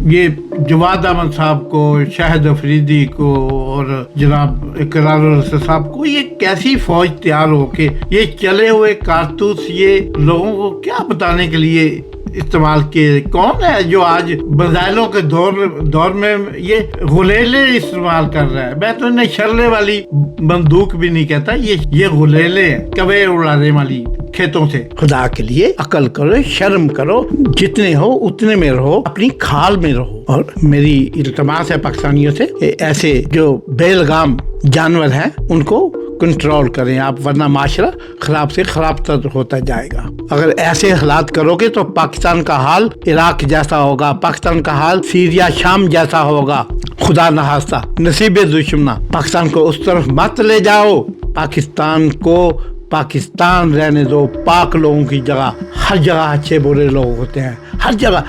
یہ جواد احمد صاحب کو، شاہد افریدی کو اور جناب اقرار الحسن صاحب کو، یہ کیسی فوج تیار ہو کے یہ چلے ہوئے کارتوس یہ لوگوں کو کیا بتانے کے لیے استعمال کیے؟ کون ہے جو آج بزائلوں کے دور میں یہ غلیلے استعمال کر رہا ہے؟ میں تو انہیں شرلے والی بندوق بھی نہیں کہتا، یہ غلیلے ہیں، کوے اڑانے والی کھیتوں سے۔ خدا کے لیے عقل کرو، شرم کرو، جتنے ہو اتنے میں رہو، اپنی کھال میں رہو۔ اور میری التماس ہے پاکستانیوں سے، ایسے جو بے لگام جانور ہیں ان کو کنٹرول کریں آپ، ورنہ معاشرہ خراب سے خراب تر ہوتا جائے گا۔ اگر ایسے حالات کرو گے تو پاکستان کا حال عراق جیسا ہوگا، پاکستان کا حال سیریا شام جیسا ہوگا۔ خدا نخواستہ نصیب دشمنا پاکستان کو اس طرف مت لے جاؤ۔ پاکستان کو پاکستان رہنے دو، پاک لوگوں کی جگہ، ہر جگہ اچھے برے لوگ ہوتے ہیں، ہر جگہ۔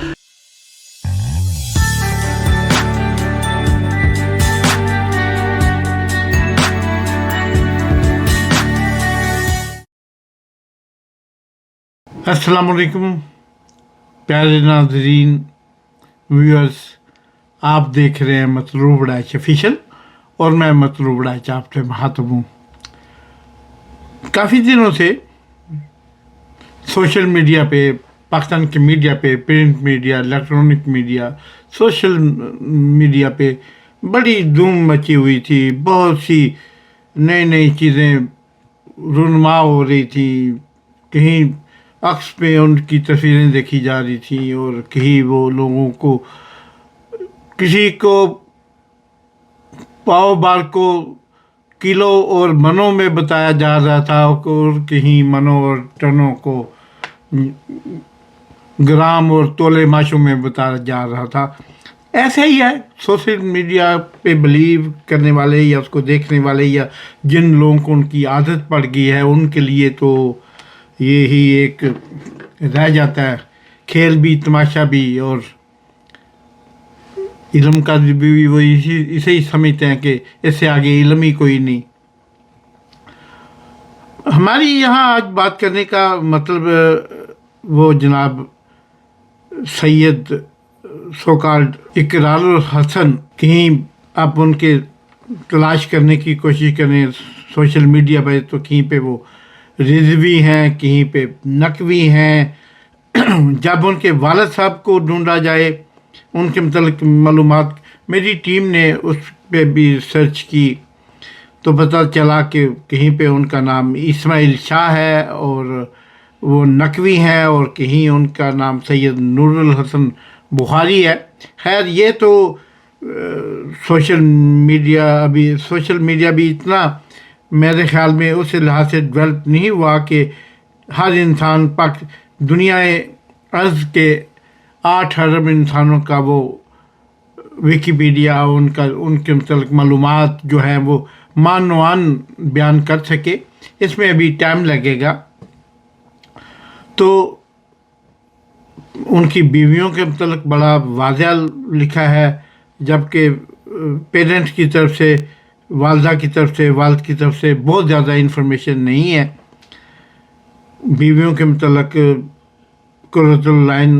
السلام علیکم پیارے ناظرین، ویورز، آپ دیکھ رہے ہیں مطلوب ڈائچ آفیشل اور میں مطلوب ڈائچ آپ سے مخاطب ہوں۔ کافی دنوں سے سوشل میڈیا پہ، پاکستان کے میڈیا پہ، print media, electronic media, social media پہ بڑی دھوم مچی ہوئی تھی، بہت سی نئی چیزیں رونما ہو رہی تھی۔ کہیں عکس پہ ان کی تصویریں دیکھی جا رہی تھیں اور کہیں وہ لوگوں کو، کسی کو پاؤ بار کو کلو اور منوں میں بتایا جا رہا تھا اور کہیں منوں اور ٹنوں کو گرام اور تولے ماشوں میں بتایا جا رہا تھا۔ ایسے ہی ہے سوشل میڈیا پہ بلیو کرنے والے یا اس کو دیکھنے والے، یا جن لوگوں کو ان کی عادت پڑ گئی ہے، ان کے لیے تو یہی ایک رہ جاتا ہے، کھیل بھی تماشا بھی، اور علم کا بھی وہ اسے ہی سمجھتے ہیں کہ اس سے آگے علم ہی کوئی نہیں۔ ہماری یہاں آج بات کرنے کا مطلب وہ جناب سید سو کالڈ اقرار الحسن، کہیں آپ ان کے تلاش کرنے کی کوشش کریں سوشل میڈیا پہ تو کہیں پہ وہ رضوی ہیں، کہیں پہ نقوی ہیں۔ جب ان کے والد صاحب کو ڈھونڈا جائے، ان کے متعلق معلومات، میری ٹیم نے اس پہ بھی سرچ کی تو پتہ چلا کہ کہیں پہ ان کا نام اسماعیل شاہ ہے اور وہ نقوی ہیں، اور کہیں ان کا نام سید نور الحسن بخاری ہے۔ خیر، یہ تو سوشل میڈیا بھی اتنا میرے خیال میں اس لحاظ سے ڈیولپ نہیں ہوا کہ ہر انسان دنیا ارض کے 8 ارب انسانوں کا وہ ویکیپیڈیا، ان کے متعلق معلومات جو ہیں وہ معنوان بیان کر سکے۔ اس میں ابھی ٹائم لگے گا۔ تو ان کی بیویوں کے متعلق بڑا واضح لکھا ہے، جبکہ پیرنٹس کی طرف سے، والدہ کی طرف سے، والد کی طرف سے بہت زیادہ انفارمیشن نہیں ہے۔ بیویوں کے متعلق قرۃ العین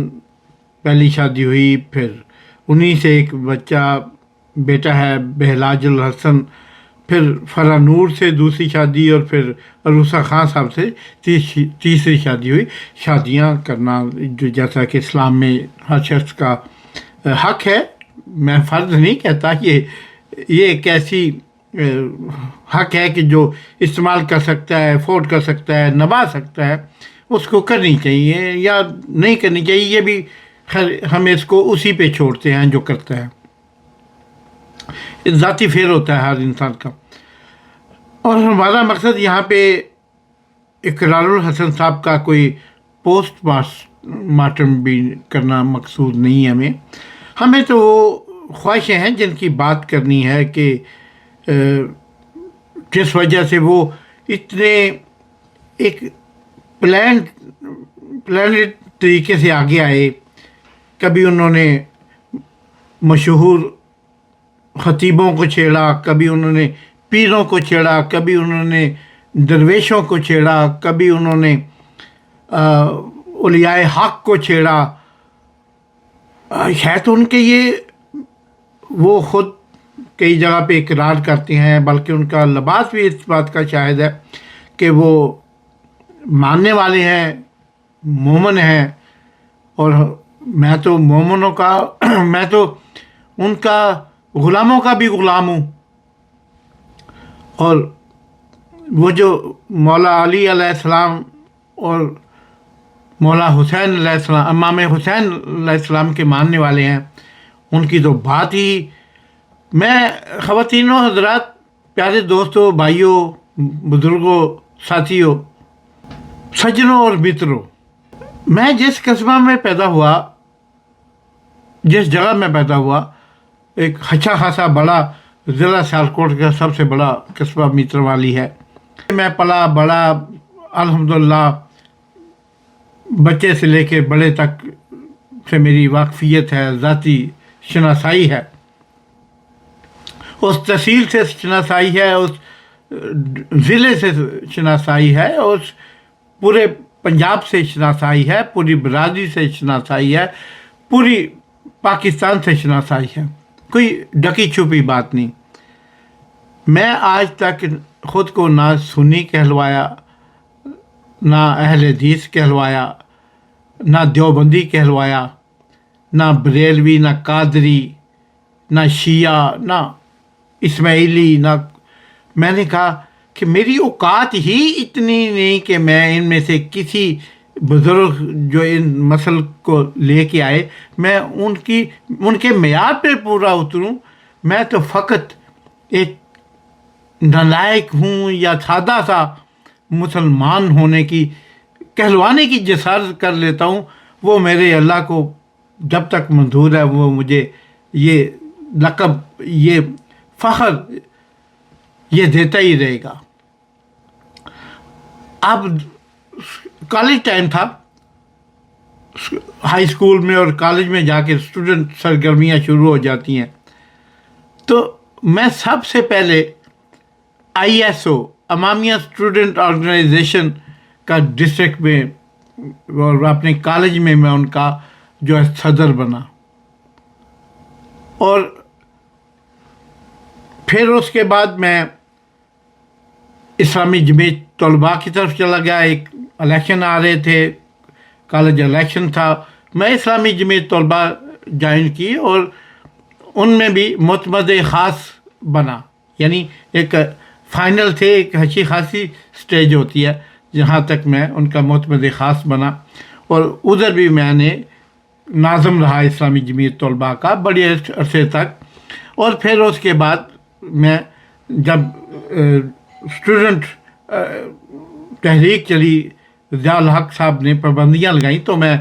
پہلی شادی ہوئی، پھر انہی سے ایک بیٹا ہے بہلاج الحسن، پھر فرح نور سے دوسری شادی، اور پھر عروسہ خان صاحب سے تیسری شادی ہوئی۔ شادیاں کرنا جو جیسا کہ اسلام میں ہر شخص کا حق ہے، میں فرض نہیں کہتا، یہ ایک ایسی حق ہے کہ جو استعمال کر سکتا ہے، افورڈ کر سکتا ہے، نبھا سکتا ہے، اس کو کرنی چاہیے یا نہیں کرنی چاہیے، یہ بھی ہم اس کو اسی پہ چھوڑتے ہیں جو کرتا ہے۔ ذاتی فیل ہوتا ہے ہر انسان کا۔ اور ہمارا مقصد یہاں پہ اقرار الحسن صاحب کا کوئی پوسٹ مارٹم بھی کرنا مقصود نہیں ہے۔ ہمیں تو وہ خواہشیں ہیں جن کی بات کرنی ہے کہ جس وجہ سے وہ اتنے ایک پلانڈ طریقے سے آگے آئے۔ کبھی انہوں نے مشہور خطیبوں کو چھیڑا، کبھی انہوں نے پیروں کو چھیڑا، کبھی انہوں نے درویشوں کو چھیڑا، کبھی انہوں نے اولیاء حق کو چھیڑا، ہے تو ان کے یہ وہ خود کئی جگہ پہ اقرار کرتے ہیں، بلکہ ان کا لباس بھی اس بات کا شاہد ہے کہ وہ ماننے والے ہیں، مومن ہیں، اور میں تو مومنوں کا میں تو ان کا غلاموں کا بھی غلام ہوں. اور وہ جو مولا علی علیہ السلام اور مولا حسین علیہ السلام، امام حسین علیہ السلام کے ماننے والے ہیں، ان کی تو بات ہی. میں خواتین و حضرات، پیارے دوستوں، بھائیوں، بزرگوں، ساتھیوں، سجنوں اور متروں، میں جس قصبہ میں پیدا ہوا، جس جگہ میں پیدا ہوا، ایک اچھا خاصا بڑا ضلع سیالکوٹ کا سب سے بڑا قصبہ میتروالی ہے. میں پلا بڑا، الحمدللہ بچے سے لے کے بڑے تک سے میری واقفیت ہے، ذاتی شناسائی ہے، اس تحصیل سے شناسائی ہے، اس ضلع سے شناسائی ہے، اس پورے پنجاب سے شناسائی ہے، پوری برادری سے شناسائی ہے، پوری پاکستان سے شناسائی ہے. کوئی ڈکی چھپی بات نہیں. میں آج تک خود کو نہ سنی کہلوایا، نہ اہل حدیث کہلوایا، نہ دیوبندی کہلوایا، نہ بریلوی، نہ قادری، نہ شیعہ، نہ اسماعیلی، نہ. میں نے کہا کہ میری اوقات ہی اتنی نہیں کہ میں ان میں سے کسی بزرگ جو ان مسل کو لے کے آئے، میں ان کے معیار پہ پورا اتروں. میں تو فقط ایک نالائق ہوں، یا سادہ سا مسلمان ہونے کی کہلوانے کی جسارت کر لیتا ہوں. وہ میرے اللہ کو جب تک منظور ہے، وہ مجھے یہ لقب، یہ فخر یہ دیتا ہی رہے گا. اب کالج ٹائم تھا، ہائی اسکول میں اور کالج میں جا کے اسٹوڈنٹ سرگرمیاں شروع ہو جاتی ہیں. تو میں سب سے پہلے ISO، امامیہ اسٹوڈنٹ آرگنائزیشن کا ڈسٹرکٹ میں اور اپنے کالج میں ان کا جو ہے صدر بنا. اور پھر اس کے بعد میں اسلامی جمعیت طلباء کی طرف چلا گیا. ایک الیکشن آ رہے تھے، کالج الیکشن تھا. میں اسلامی جمعیت طلباء جوائن کی اور ان میں بھی معتمد خاص بنا. یعنی ایک فائنل تھے، ایک اچھی خاصی سٹیج ہوتی ہے جہاں تک میں ان کا معتمد خاص بنا. اور ادھر بھی میں نے ناظم رہا اسلامی جمعیت طلباء کا بڑے عرصے تک. اور پھر اس کے بعد میں جب اسٹوڈنٹ تحریک چلی، ضیاء الحق صاحب نے پابندیاں لگائیں، تو میں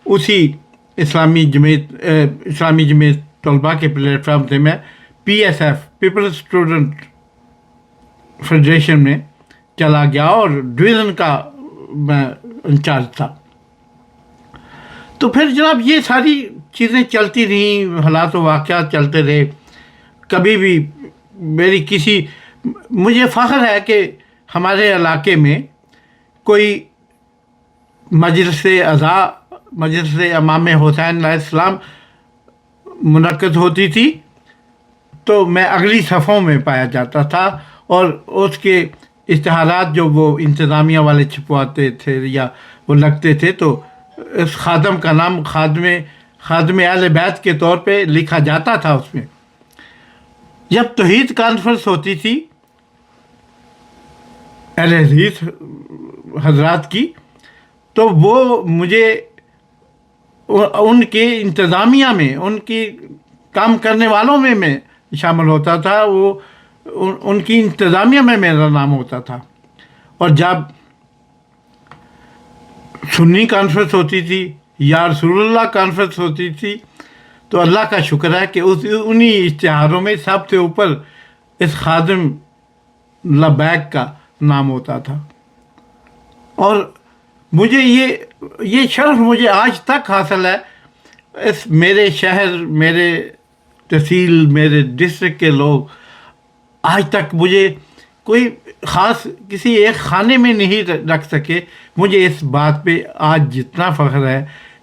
اسی اسلامی جمعیت طلباء کے پلیٹ فارم سے میں PSF، پیپلز اسٹوڈنٹ فیڈریشن میں چلا گیا اور ڈویژن کا میں انچارج تھا. تو پھر جناب یہ ساری چیزیں چلتی رہیں، حالات و واقعات چلتے رہے. کبھی بھی مجھے فخر ہے کہ ہمارے علاقے میں کوئی مجلس امام حسین علیہ السلام منعقد ہوتی تھی تو میں اگلی صفوں میں پایا جاتا تھا. اور اس کے اشتہارات جو وہ انتظامیہ والے چھپواتے تھے یا وہ لگتے تھے، تو اس خادم کا نام خادم اہل بیت کے طور پہ لکھا جاتا تھا. اس میں جب توحید کانفرنس ہوتی تھی اہل حدیث حضرات کی، تو وہ مجھے ان کے انتظامیہ میں، ان کی کام کرنے والوں میں شامل ہوتا تھا. وہ ان کی انتظامیہ میں میرا نام ہوتا تھا. اور جب سنی کانفرنس ہوتی تھی یا رسول اللہ کانفرنس ہوتی تھی، تو اللہ کا شکر ہے کہ انہی اشتہاروں میں سب سے اوپر اس خادم لبیک کا نام ہوتا تھا. اور مجھے یہ شرف مجھے آج تک حاصل ہے. اس میرے شہر، میرے تحصیل، میرے ڈسٹرکٹ کے لوگ آج تک مجھے کوئی خاص کسی ایک خانے میں نہیں رکھ سکے. مجھے اس بات پہ آج جتنا فخر ہے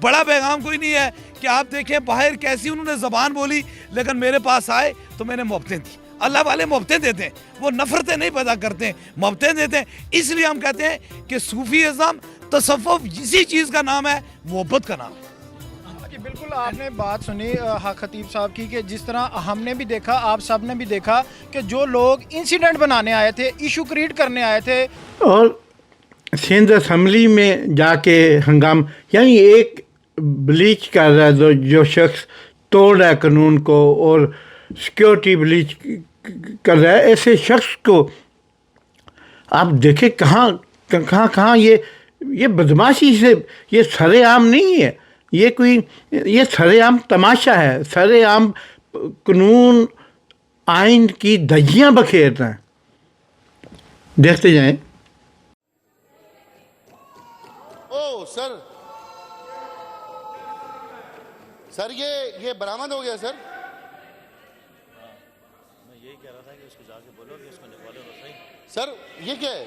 بڑا پیغام کوئی نہیں ہے کہ آپ دیکھیں باہر کیسی انہوں نے زبان بولی لیکن میرے پاس آئے تو میں نے محبتیں دی. اللہ والے محبتیں دیتے ہیں, وہ نفرتیں نہیں پیدا کرتے ہیں, محبتیں دیتے ہیں. اس لیے ہم کہتے ہیں کہ صوفی ازم تصوف اسی چیز کا نام ہے, محبت کا نام ہے. بالکل آپ نے بات سنی حق خطیب صاحب کی کہ جس طرح ہم نے بھی دیکھا, آپ سب نے بھی دیکھا کہ جو لوگ انسیڈنٹ بنانے آئے تھے, ایشو کریٹ کرنے آئے تھے, اور سندھ اسمبلی میں جا کے ہنگام, یعنی ایک بلیچ کر رہا ہے جو شخص توڑ رہا ہے قانون کو اور سیکیورٹی بلیچ کر رہا ہے, ایسے شخص کو آپ دیکھیں کہاں یہ بدماشی سے, یہ سر عام نہیں ہے, یہ سر عام تماشا ہے, سر عام قانون آئین کی دھجیاں بکھیرنا ہے. دیکھتے جائیں. او سر یہ برآمد ہو گیا سر. میں یہی کہہ رہا تھا کہ اس کو جا کے بولو کہ اس کو نکالو تو صحیح. سر یہ کیا ہے؟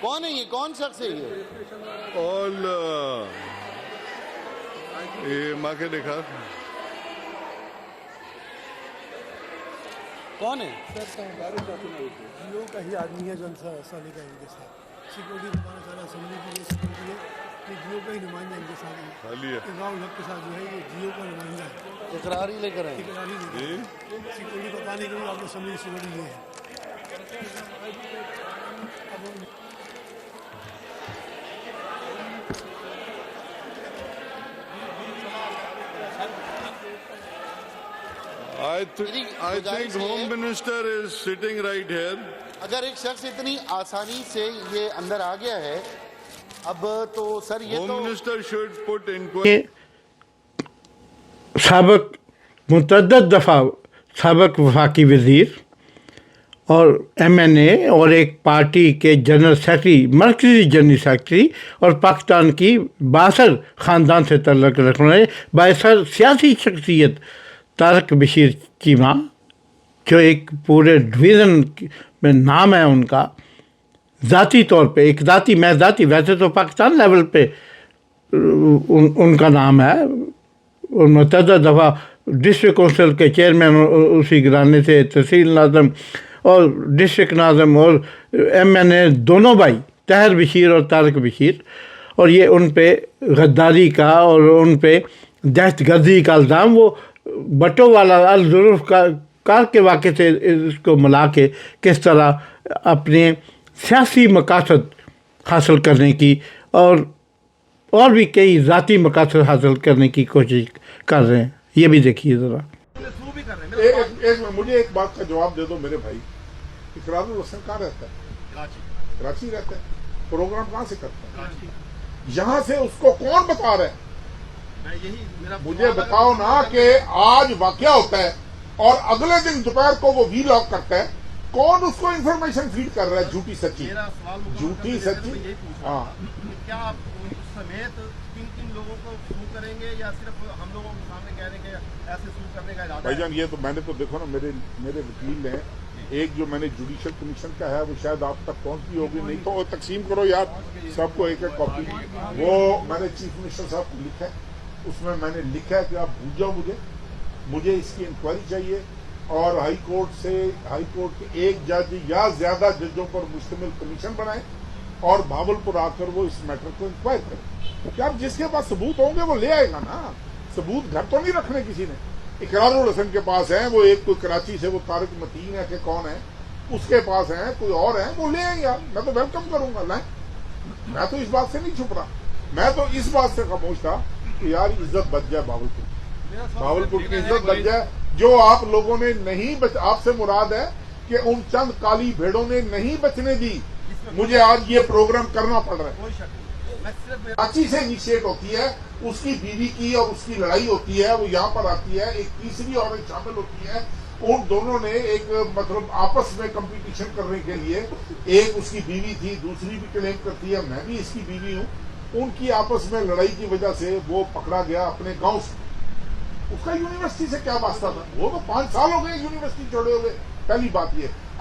کون ہے یہ, کون شخص ہے یہ؟ یہ ماں کے دیکھا کون ہے؟ جیو کا ہی آدمی ہے جو سالی کا ان کے ساتھ سیکورٹی بتانا چاہ رہا اسمبلی کی یہ سیکورٹی ہے کہ جیو کا ہی نمائندہ ان کے ساتھ خالی ہے. اقرار الحق کے ساتھ جو ہے یہ جیو کا نمائندہ ہے, اقرار ہی لے کر آئے. اقرار ہی نہیں سیکورٹی بتانے کے لیے آپ نے اسمبلی کی سیکورٹی یہ ہے. I think Home Minister is sitting right here. اگر ایک شخص اتنی آسانی سے یہ اندر آ گیا ہے اب تو سر یہ Home تو Minister should put inquiry. سابق متعدد دفعہ سابق وفاقی وزیر اور ایم این اے اور ایک پارٹی کے جنرل سیکرٹری, مرکزی جنرل سیکرٹری, اور پاکستان کی بااثر خاندان سے تعلق رکھنے والے بااثر سیاسی شخصیت طارق بشیر چیمہ, جو ایک پورے ڈویژن میں نام ہے ان کا, ذاتی طور پہ ایک ذاتی ویسے تو پاکستان لیول پہ ان کا نام ہے, اور متعدد دفعہ ڈسٹرکٹ کونسل کے چیئرمین اسی گھرانے سے, تحصیل ناظم اور ڈسٹرکٹ ناظم اور ایم این اے دونوں بھائی طاہر بشیر اور طارق بشیر, اور یہ ان پہ غداری کا اور ان پہ دہشت گردی کا الزام, وہ بٹو والا الظروف کار کے واقعے سے اس کو ملا کے کس طرح اپنے سیاسی مقاصد حاصل کرنے کی اور بھی کئی ذاتی مقاصد حاصل کرنے کی کوشش کر رہے ہیں. یہ بھی دیکھیے ذرا. مجھے ایک بات کا جواب دے دو میرے بھائی, اقرار الحسن کہاں رہتا ہے؟ کراچی رہتا ہے. پروگرام کہاں سے کرتا ہے؟ یہاں سے اس کو کون بتا رہا ہے؟ مجھے بتاؤ نا کہ آج واقعہ ہوتا ہے اور اگلے دن دوپہر کو وہ وی لاگ کرتا ہے, کون اس کو انفارمیشن فیڈ کر رہا ہے؟ جھوٹی سچی جھوٹی سچی. ہاں کیا آپ سمیت کن لوگوں کو سو کریں گے یا صرف ہم لوگوں کے سامنے کہہ رہے ہیں کہ ایسے سو کرنے کا ارادہ ہے؟ بھائی جان یہ تو میں نے تو دیکھو نا, میرے وکیل نے ایک جو میں نے جوڈیشل کمیشن کا ہے وہ شاید آپ تک پہنچتی ہوگی, نہیں تو تقسیم کرو یار سب کو ایک ایک کاپی. وہ میں نے چیف منسٹر صاحب کو لکھا ہے, اس میں نے لکھا ہے کہ آپ بھول جاؤ, مجھے اس کی انکوائری چاہیے, اور ہائی کورٹ کے ایک جج یا زیادہ ججوں پر مشتمل کمیشن بنائیں اور بھاولپور آ کر وہ اس میٹر کو انکوائر کریں. کہ اب جس کے پاس ثبوت ہوں گے وہ لے آئے گا نا, ثبوت گھر تو نہیں رکھنے کسی نے. اقرار الحسن کے پاس ہیں, وہ ایک کوئی کراچی سے وہ طارق متین ہے کہ کون ہے, اس کے پاس ہیں, کوئی اور ہیں, وہ لے آئیں گے. میں تو ویلکم کروں گا, لائیں. میں تو اس بات سے نہیں چھپ رہا, میں تو اس بات سے خاموش تھا کہ یار عزت بچ جائے بھاولپور کی عزت بچ جائے. جو آپ لوگوں نے نہیں آپ سے مراد ہے کہ ان چند کالی بھیڑوں نے نہیں بچنے دی, مجھے آج یہ پروگرام کرنا پڑ رہا ہے. کراچی سے انیشیٹ ہوتی ہے, اس کی بیوی کی اور اس کی لڑائی ہوتی ہے, وہ یہاں پر آتی ہے, ایک تیسری عورت شامل ہوتی ہے, ان دونوں نے ایک مطلب آپس میں کمپٹیشن کرنے کے لیے, ایک اس کی بیوی تھی, دوسری بھی کلیم کرتی ہے میں بھی اس کی بیوی ہوں, ان کی آپس میں لڑائی کی وجہ سے وہ پکڑا گیا اپنے گاؤں سے. اس کا یونیورسٹی سے کیا واسطہ تھا؟ وہ تو 5 سال ہو گئے یونیورسٹی چھوڑے ہوئے. پہلی بات یہ.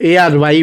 ARY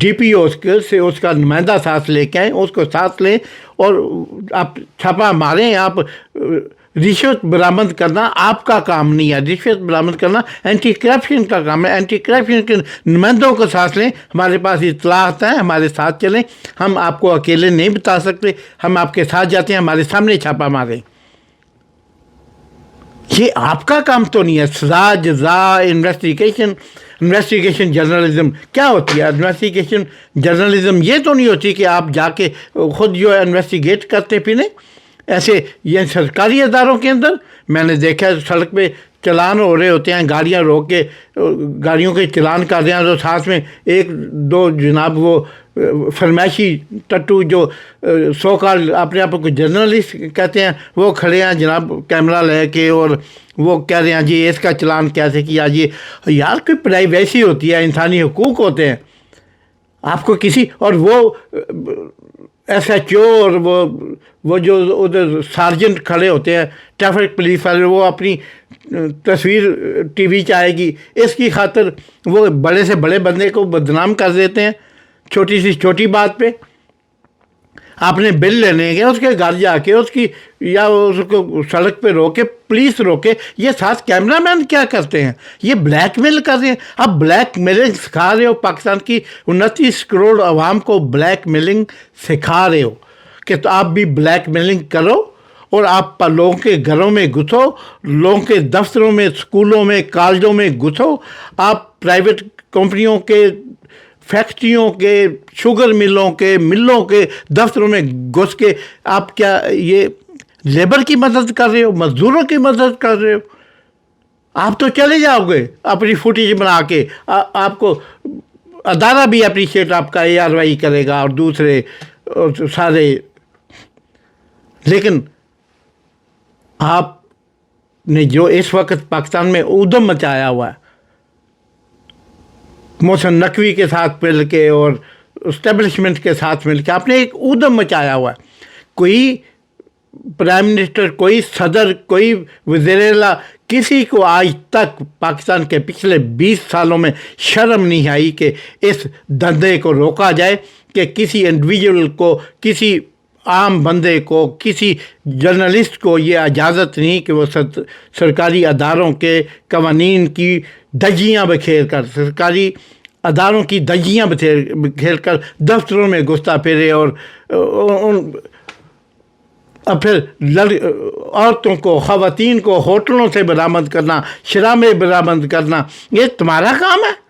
DPO سے اس کا نمائندہ ساتھ لے کے آئیں, اس کو ساتھ لیں اور آپ چھاپا ماریں. آپ رشوت برآمد کرنا آپ کا کام نہیں ہے, رشوت برآمد کرنا اینٹی کرپشن کا کام ہے. اینٹی کرپشن کے نمائندوں کو ساتھ لیں, ہمارے پاس اطلاعات ہیں, ہمارے ساتھ چلیں. ہم آپ کو اکیلے نہیں بتا سکتے, ہم آپ کے ساتھ جاتے ہیں, ہمارے سامنے چھاپا ماریں. یہ آپ کا کام تو نہیں ہے. سزا, جزا, انویسٹیگیشن جرنلزم کیا ہوتی ہے؟ انویسٹیگیشن جرنلزم یہ تو نہیں ہوتی کہ آپ جا کے خود جو انویسٹیگیٹ کرتے پھریں. ایسے یہ سرکاری اداروں کے اندر میں نے دیکھا سڑک پہ چلان ہو رہے ہوتے ہیں, گاڑیاں روک کے گاڑیوں کے چلان کر رہے ہیں, تو ساتھ میں ایک دو جناب وہ فرمائشی ٹٹو جو سو کال اپنے آپ کو جرنلسٹ کہتے ہیں, وہ کھڑے ہیں جناب کیمرہ لے کے, اور وہ کہہ رہے ہیں جی اس کا چلان کیسے کیا. جی یار کوئی پرائیویسی ہوتی ہے, انسانی حقوق ہوتے ہیں. آپ کو کسی, اور وہ SHO اور وہ جو ادھر سارجنٹ کھڑے ہوتے ہیں ٹریفک پولیس والے, وہ اپنی تصویر TV آئے گی اس کی خاطر وہ بڑے سے بڑے بندے کو بدنام کر دیتے ہیں چھوٹی سی چھوٹی بات پہ. آپ نے بل لینے گے اس کے گھر جا کے اس کی, یا اس کو سڑک پہ روکے, پولیس روکے. یہ ساتھ کیمرہ مین کیا کرتے ہیں؟ یہ بلیک میل کر رہے ہیں. آپ بلیک میلنگ سکھا رہے ہو, پاکستان کی 29 کروڑ عوام کو بلیک میلنگ سکھا رہے ہو کہ تو آپ بھی بلیک میلنگ کرو, اور آپ لوگوں کے گھروں میں گھسو, لوگوں کے دفتروں میں, اسکولوں میں, کالجوں میں گھسو. آپ پرائیویٹ کمپنیوں کے, فیکٹریوں کے, شوگر ملوں کے دفتروں میں گھس کے آپ کیا یہ لیبر کی مدد کر رہے ہو, مزدوروں کی مدد کر رہے ہو؟ آپ تو چلے جاؤ گے اپنی فوٹیج بنا کے, آپ کو ادارہ بھی اپریشیٹ آپ کا ARY کرے گا اور دوسرے سارے. لیکن آپ نے جو اس وقت پاکستان میں ادھم مچایا ہوا ہے, محسن نقوی کے ساتھ مل کے اور اسٹیبلشمنٹ کے ساتھ مل کے آپ نے ایک ادھم مچایا ہوا ہے. کوئی پرائم منسٹر, کوئی صدر, کوئی وزیر اعلیٰ, کسی کو آج تک پاکستان کے پچھلے 20 سالوں میں شرم نہیں آئی کہ اس دھندے کو روکا جائے, کہ کسی انڈیویجول کو, کسی عام بندے کو, کسی جرنلسٹ کو یہ اجازت نہیں کہ وہ سرکاری اداروں کے قوانین کی دھجیاں بکھیر کر, سرکاری اداروں کی دھجیاں بکھیر کر دفتروں میں گھستا پھرے, اور پھر عورتوں کو, خواتین کو ہوٹلوں سے برآمد کرنا, شرابیں برآمد کرنا. یہ تمہارا کام ہے.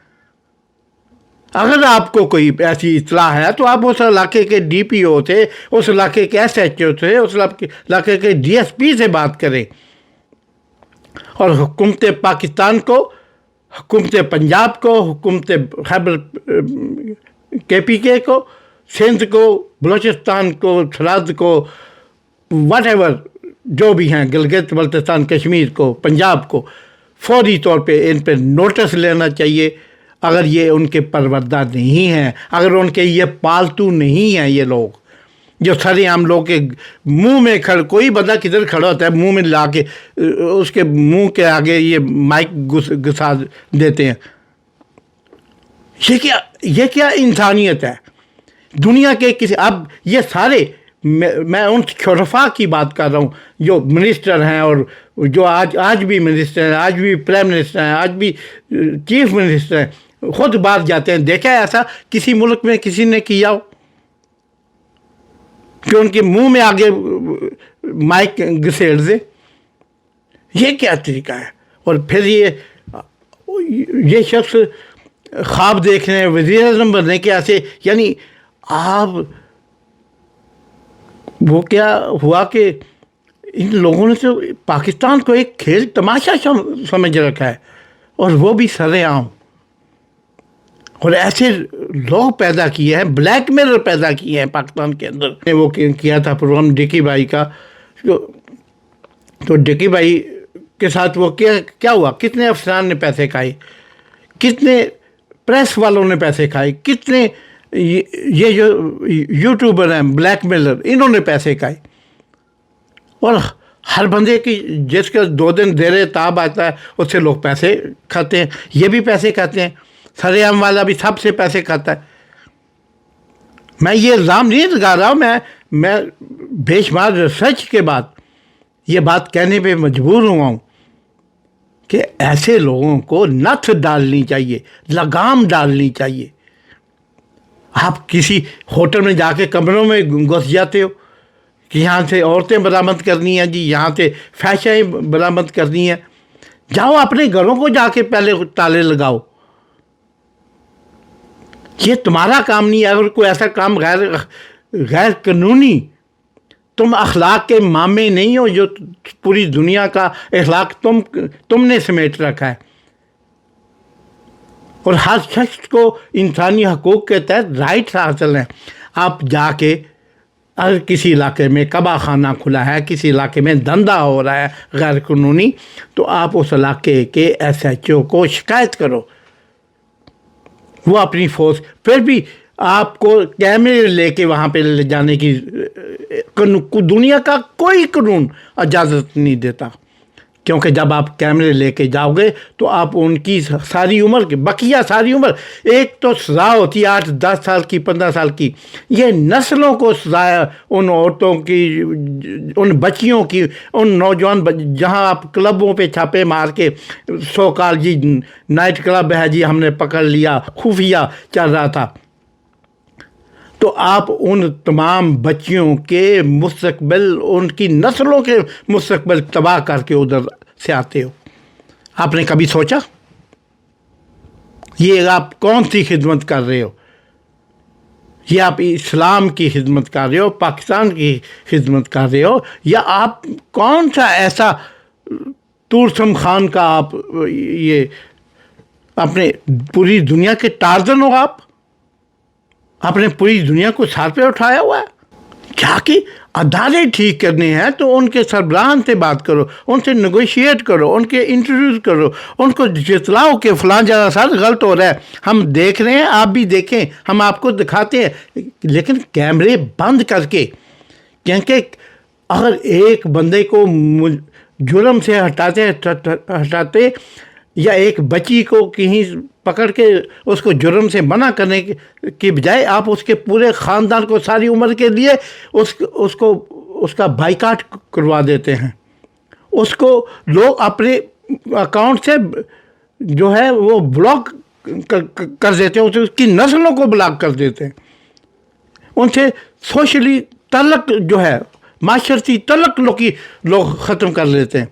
اگر آپ کو کوئی ایسی اطلاع ہے تو آپ اس علاقے کے DPO سے, اس علاقے کے SHO سے, اس علاقے کے DSP سے بات کریں, اور حکومت پاکستان کو, حکومت پنجاب کو, حکومت خیبر KPK کو, سندھ کو, بلوچستان کو, سرحد کو, واٹ ایور جو بھی ہیں, گلگت بلتستان, کشمیر کو, پنجاب کو, فوری طور پہ ان پہ نوٹس لینا چاہیے. اگر یہ ان کے پروردہ نہیں ہیں, اگر ان کے یہ پالتو نہیں ہیں, یہ لوگ جو سارے عام لوگ کے منہ میں کوئی بندہ کدھر کھڑا ہوتا ہے, منہ میں لا کے اس کے منہ کے آگے یہ مائک گھسا دیتے ہیں. یہ کیا انسانیت ہے دنیا کے کسی؟ اب یہ سارے, میں ان شرفاء کی بات کر رہا ہوں جو منسٹر ہیں, اور جو آج بھی منسٹر ہیں, آج بھی پرائم منسٹر ہیں, آج بھی چیف منسٹر ہیں, خود باہر جاتے ہیں. دیکھا ہے ایسا کسی ملک میں کسی نے کیا ہو کہ ان کے منہ میں آگے مائک گھسیڑ دے؟ یہ کیا طریقہ ہے؟ اور پھر یہ شخص خواب دیکھ رہے ہیں وزیر اعظم بننے کے ایسے, یعنی آپ, وہ کیا ہوا کہ ان لوگوں نے تو پاکستان کو ایک کھیل تماشا سمجھ رکھا ہے, اور وہ بھی سر عام. اور ایسے لوگ پیدا کیے ہیں, بلیک میلر پیدا کیے ہیں پاکستان کے اندر. وہ کیا تھا پروگرام ڈکی بھائی کا, تو ڈکی بھائی کے ساتھ وہ کیا ہوا, کتنے افسران نے پیسے کھائے, کتنے پریس والوں نے پیسے کھائے, کتنے یہ جو یوٹیوبر ہیں بلیک میلر, انہوں نے پیسے کھائے. اور ہر بندے کی جس کا 2 دن دیر تاب آتا ہے اس سے لوگ پیسے کھاتے ہیں. یہ بھی پیسے کھاتے ہیں, سر عام والا بھی سب سے پیسے کھاتا ہے. میں یہ الزام نہیں لگا رہا ہوں، میں بے شمار ریسرچ کے بعد یہ بات کہنے پہ مجبور ہوا ہوں کہ ایسے لوگوں کو نتھ ڈالنی چاہیے، لگام ڈالنی چاہیے. آپ کسی ہوٹل میں جا کے کمروں میں گھس جاتے ہو کہ یہاں سے عورتیں برآمد کرنی ہیں جی، یہاں سے فحشائیں برآمد کرنی ہیں. جاؤ اپنے گھروں کو جا کے پہلے تالے لگاؤ. یہ تمہارا کام نہیں ہے. اگر کوئی ایسا کام غیر قانونی، تم اخلاق کے مامے نہیں ہو جو پوری دنیا کا اخلاق تم نے سمیٹ رکھا ہے. اور ہر شخص کو انسانی حقوق کے تحت رائٹس حاصل ہیں. آپ جا کے اگر کسی علاقے میں کبا خانہ کھلا ہے، کسی علاقے میں دھندا ہو رہا ہے غیر قانونی، تو آپ اس علاقے کے ایس ایچ او کو شکایت کرو. وہ اپنی فورس، پھر بھی آپ کو کیمرے لے کے وہاں پہ لے جانے کی دنیا کا کوئی قانون اجازت نہیں دیتا. کیونکہ جب آپ کیمرے لے کے جاؤ گے تو آپ ان کی ساری عمر کی بقیہ ساری عمر، ایک تو سزا ہوتی ہے 8-10 سال کی، 15 سال کی، یہ نسلوں کو سزا ہے ان عورتوں کی، ان بچیوں کی، ان نوجوان جہاں آپ کلبوں پہ چھاپے مار کے سو کال جی نائٹ کلب ہے جی ہم نے پکڑ لیا، خفیہ چل رہا تھا، تو آپ ان تمام بچیوں کے مستقبل، ان کی نسلوں کے مستقبل تباہ کر کے ادھر سے آتے ہو. آپ نے کبھی سوچا یہ آپ کون سی خدمت کر رہے ہو؟ یہ آپ اسلام کی خدمت کر رہے ہو، پاکستان کی خدمت کر رہے ہو، یا آپ کون سا ایسا تورسم خان کا آپ یہ اپنے پوری دنیا کے ٹارزن ہو؟ آپ نے پوری دنیا کو سر پہ اٹھایا ہوا ہے. کیا کہ ادارے ٹھیک کرنے ہیں تو ان کے سربراہان سے بات کرو، ان سے نیگوشیٹ کرو، ان کے انٹرویوز کرو، ان کو جتلاؤ کہ فلاں جگہ سر غلط ہو رہا ہے، ہم دیکھ رہے ہیں، آپ بھی دیکھیں، ہم آپ کو دکھاتے ہیں. لیکن کیمرے بند کر کے، کیونکہ اگر ایک بندے کو جرم سے ہٹاتے یا ایک بچی کو کہیں پکڑ کے اس کو جرم سے منع کرنے کی بجائے آپ اس کے پورے خاندان کو ساری عمر کے لیے اس کا بائیکاٹ کروا دیتے ہیں. اس کو لوگ اپنے اکاؤنٹ سے جو ہے وہ بلاک کر دیتے ہیں، اس کی نسلوں کو بلاک کر دیتے ہیں. ان سے سوشلی تعلق جو ہے، معاشرتی تعلق لوگ ختم کر لیتے ہیں.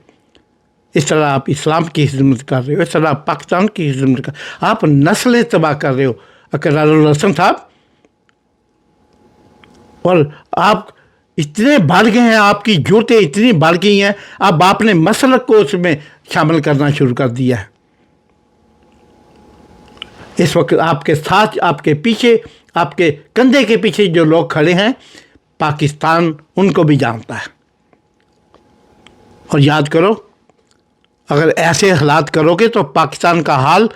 اس طرح آپ اسلام کی خدمت کر رہے ہو، اس طرح آپ پاکستان کی خدمت کر رہے ہو، آپ نسلیں تباہ کر رہے ہو. اقرار الحسن صاحب، اور آپ اتنے بڑھ گئے ہیں، آپ کی جوتیں اتنی بڑھ گئی ہیں، اب آپ نے مسلک کو اس میں شامل کرنا شروع کر دیا ہے. اس وقت آپ کے ساتھ، آپ کے پیچھے، آپ کے کندھے کے پیچھے جو لوگ کھڑے ہیں، پاکستان ان کو بھی جانتا ہے. اور یاد کرو، اگر ایسے حالات کرو گے تو پاکستان کا حال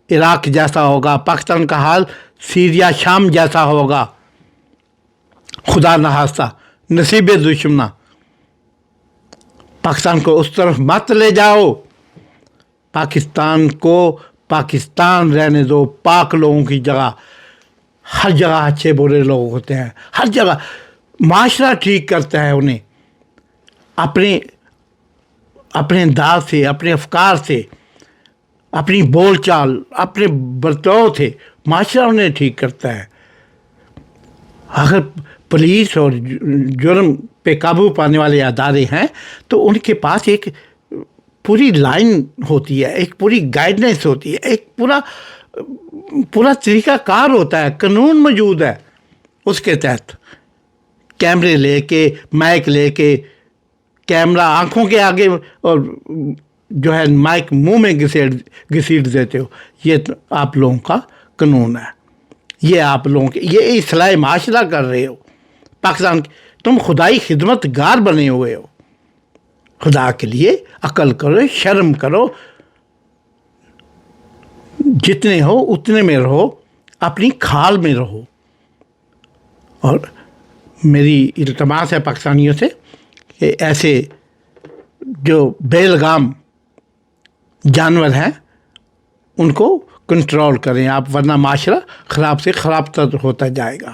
عراق جیسا ہوگا، پاکستان کا حال سیریا شام جیسا ہوگا. خدا نخواستہ، نصیب دشمنا. پاکستان کو اس طرف مت لے جاؤ. پاکستان کو پاکستان رہنے دو. پاک لوگوں کی جگہ، ہر جگہ اچھے برے لوگ ہوتے ہیں، ہر جگہ معاشرہ ٹھیک کرتا ہے انہیں. اپنے انداز سے، اپنے افکار سے، اپنی بول چال، اپنے برتاؤ سے معاشرہ انہیں ٹھیک کرتا ہے. اگر پولیس اور جرم پہ قابو پانے والے ادارے ہیں تو ان کے پاس ایک پوری لائن ہوتی ہے، ایک پوری گائیڈنس ہوتی ہے، ایک پورا طریقہ کار ہوتا ہے، قانون موجود ہے. اس کے تحت کیمرے لے کے، مائک لے کے، کیمرہ آنکھوں کے آگے اور جو ہے مائک منہ میں گھسیٹ دیتے ہو. یہ آپ لوگوں کا قانون ہے. یہ آپ لوگوں کے، یہ اصلاح معاشرہ کر رہے ہو. پاکستان تم خدائی خدمت گار بنے ہوئے ہو. خدا کے لیے عقل کرو، شرم کرو. جتنے ہو اتنے میں رہو، اپنی کھال میں رہو. اور میری التماس ہے پاکستانیوں سے کہ ایسے جو بے لگام جانور ہیں ان کو کنٹرول کریں آپ، ورنہ معاشرہ خراب سے خراب تر ہوتا جائے گا.